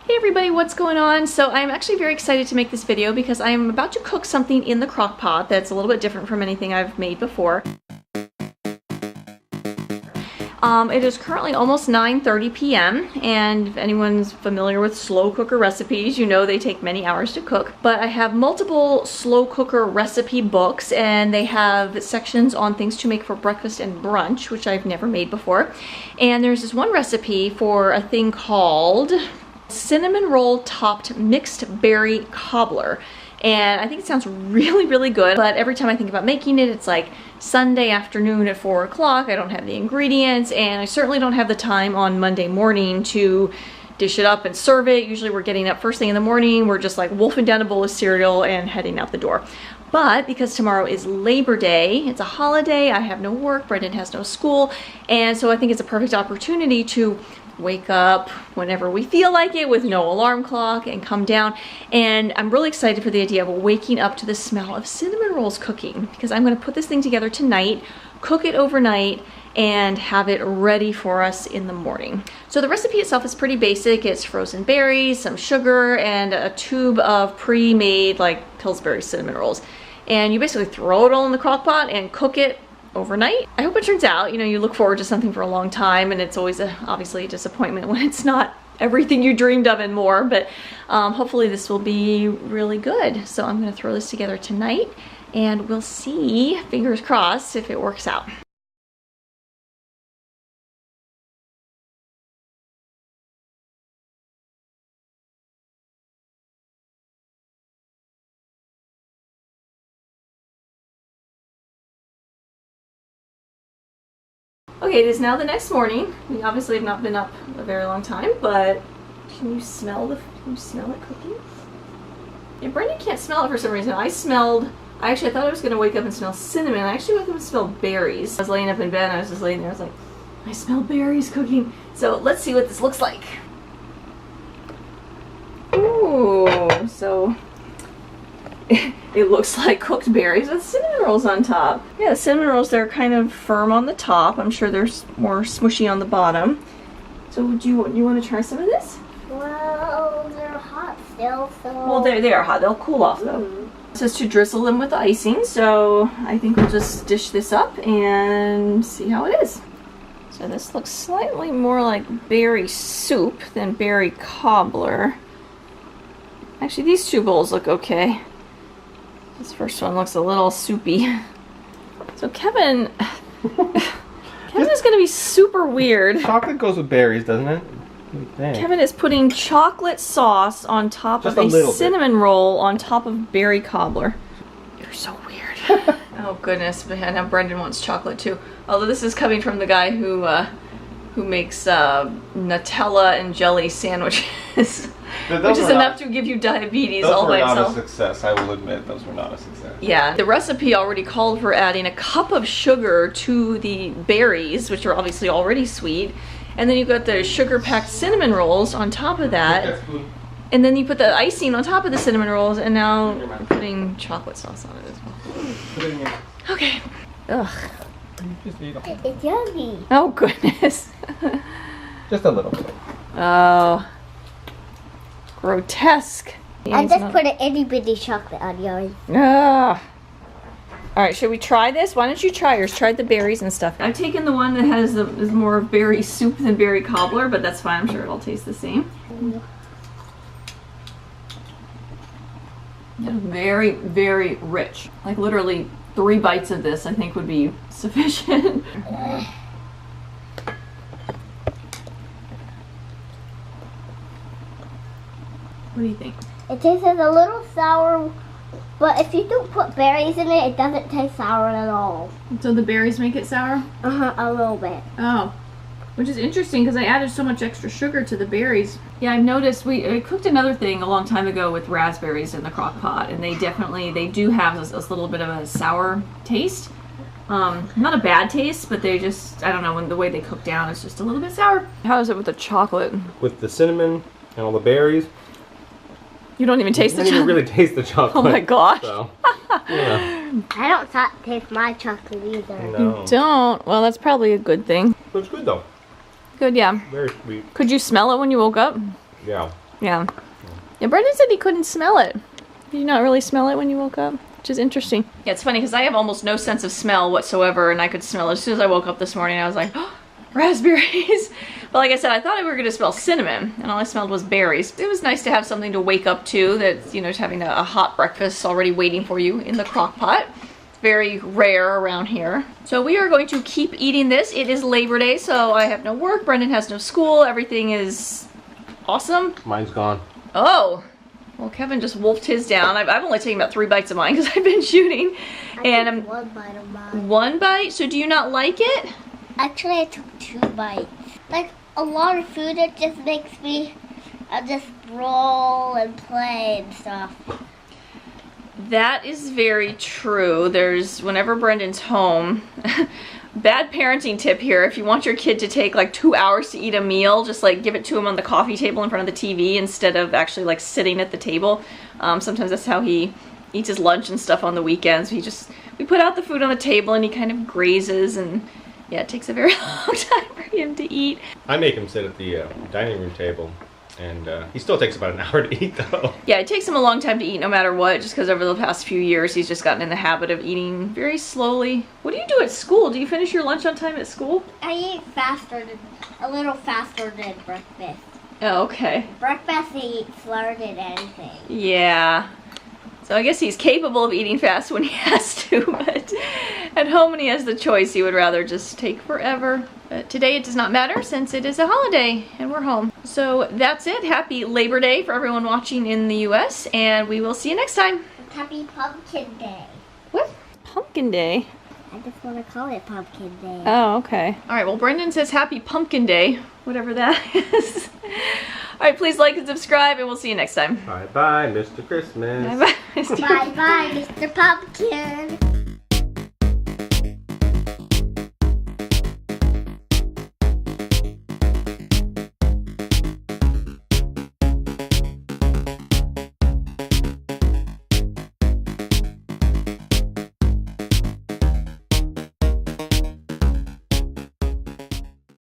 Hey everybody, what's going on? So I'm actually very excited to make this video because I'm about to cook something in the crock pot that's a little bit different from anything I've made before. It is currently almost 9:30 p.m. and if anyone's familiar with slow cooker recipes, you know they take many hours to cook. But I have multiple slow cooker recipe books and they have sections on things to make for breakfast and brunch, which I've never made before. And there's this one recipe for a thing called cinnamon roll topped mixed berry cobbler. And I think it sounds really, really good, but every time I think about making it, it's like Sunday afternoon at 4 o'clock. I don't have the ingredients, and I certainly don't have the time on Monday morning to dish it up and serve it. Usually we're getting up first thing in the morning, we're just like wolfing down a bowl of cereal and heading out the door. But because tomorrow is Labor Day, it's a holiday, I have no work, Brendan has no school, and so I think it's a perfect opportunity to wake up whenever we feel like it with no alarm clock and come down. And I'm really excited for the idea of waking up to the smell of cinnamon rolls cooking, because I'm going to put this thing together tonight, cook it overnight, and have it ready for us in the morning. So the recipe itself is pretty basic. It's frozen berries, some sugar, and a tube of pre-made like Pillsbury cinnamon rolls. And you basically throw it all in the crock pot and cook it overnight. I hope it turns out, you know, you look forward to something for a long time, and it's always obviously a disappointment when it's not everything you dreamed of and more, but hopefully this will be really good. So I'm going to throw this together tonight and we'll see, fingers crossed, if it works out. Okay, it is now the next morning. We obviously have not been up a very long time, but can you smell it cooking? Yeah, Brendan can't smell it for some reason. I actually thought I was gonna wake up and smell cinnamon. I actually woke up and smelled berries. I was laying up in bed and I was just laying there. I was like, I smell berries cooking. So let's see what this looks like. Ooh, so it looks like cooked berries with cinnamon rolls on top. Yeah, the cinnamon rolls, they're kind of firm on the top. I'm sure they're more smushy on the bottom. So would you want to try some of this? Well, they're hot still, so... Well, they are hot. They'll cool off, though. It says to drizzle them with icing, so I think we'll just dish this up and see how it is. So this looks slightly more like berry soup than berry cobbler. Actually, these two bowls look okay. This first one looks a little soupy. So Kevin is going to be super weird. Chocolate goes with berries, doesn't it? Dang. Kevin is putting chocolate sauce on top of a cinnamon roll on top of berry cobbler. You're so weird. Oh goodness, but now Brendan wants chocolate too. Although this is coming from the guy who makes Nutella and jelly sandwiches. Which is enough to give you diabetes all by itself. Those were not a success, I will admit. Those were not a success. Yeah, the recipe already called for adding a cup of sugar to the berries, which are obviously already sweet. And then you've got the sugar-packed cinnamon rolls on top of that. And then you put the icing on top of the cinnamon rolls, and now we're putting chocolate sauce on it as well. Put it in here. Okay. Ugh. It's yummy. Oh, goodness. Just a little bit. Oh. Grotesque. I just put an itty bitty chocolate on yours. Ugh. Alright, should we try this? Why don't you try yours? Try the berries and stuff. I've taken the one that is more berry soup than berry cobbler, but that's fine. I'm sure it'll taste the same. Very, very rich. Like literally 3 bites of this I think would be sufficient. What do you think? It tastes a little sour, but if you don't put berries in it, it doesn't taste sour at all. So the berries make it sour? Uh-huh, a little bit. Oh, which is interesting because I added so much extra sugar to the berries. Yeah, I've noticed I cooked another thing a long time ago with raspberries in the crock pot, and they do have this little bit of a sour taste. Not a bad taste, but they just, I don't know, when the way they cook down, it's just a little bit sour. How is it with the chocolate? With the cinnamon and all the berries. You don't even taste the chocolate? I didn't even really taste the chocolate. Oh my gosh. So, yeah. I don't taste my chocolate either. No. You don't? Well, that's probably a good thing. But it's good though. Good, yeah. Very sweet. Could you smell it when you woke up? Yeah. Yeah. Yeah, Brendan said he couldn't smell it. Did you not really smell it when you woke up? Which is interesting. Yeah, it's funny because I have almost no sense of smell whatsoever, and I could smell it as soon as I woke up this morning. I was like, oh, raspberries. But like I said, I thought we were going to smell cinnamon, and all I smelled was berries. It was nice to have something to wake up to that's, you know, having a hot breakfast already waiting for you in the crock pot. It's very rare around here. So we are going to keep eating this. It is Labor Day, so I have no work. Brendan has no school. Everything is awesome. Mine's gone. Oh. Well, Kevin just wolfed his down. I've only taken about 3 bites of mine because I've been shooting. And took 1 bite of mine. 1 bite? So do you not like it? Actually, I took 2 bites. Like, a lot of food, it just makes me just roll and play and stuff. That is very true. Whenever Brendan's home, bad parenting tip here, if you want your kid to take like 2 hours to eat a meal, just like give it to him on the coffee table in front of the TV instead of actually like sitting at the table. Sometimes that's how he eats his lunch and stuff on the weekends. We put out the food on the table and he kind of grazes, and yeah, it takes a very long time for him to eat. I make him sit at the dining room table, and he still takes about an hour to eat though. Yeah, it takes him a long time to eat no matter what, just because over the past few years he's just gotten in the habit of eating very slowly. What do you do at school? Do you finish your lunch on time at school? I eat a little faster than breakfast. Oh, okay. Breakfast, I eat slower than anything. Yeah. So I guess he's capable of eating fast when he has to, but at home when he has the choice, he would rather just take forever. But today it does not matter since it is a holiday and we're home. So that's it. Happy Labor Day for everyone watching in the US, and we will see you next time. Happy Pumpkin Day. What? Pumpkin Day? I just want to call it Pumpkin Day. Oh, okay. All right, well, Brendan says Happy Pumpkin Day, whatever that is. All right, please like and subscribe, and we'll see you next time. Bye-bye, Mr. Christmas. Bye-bye, Mr. Bye-bye, Mr. Pumpkin.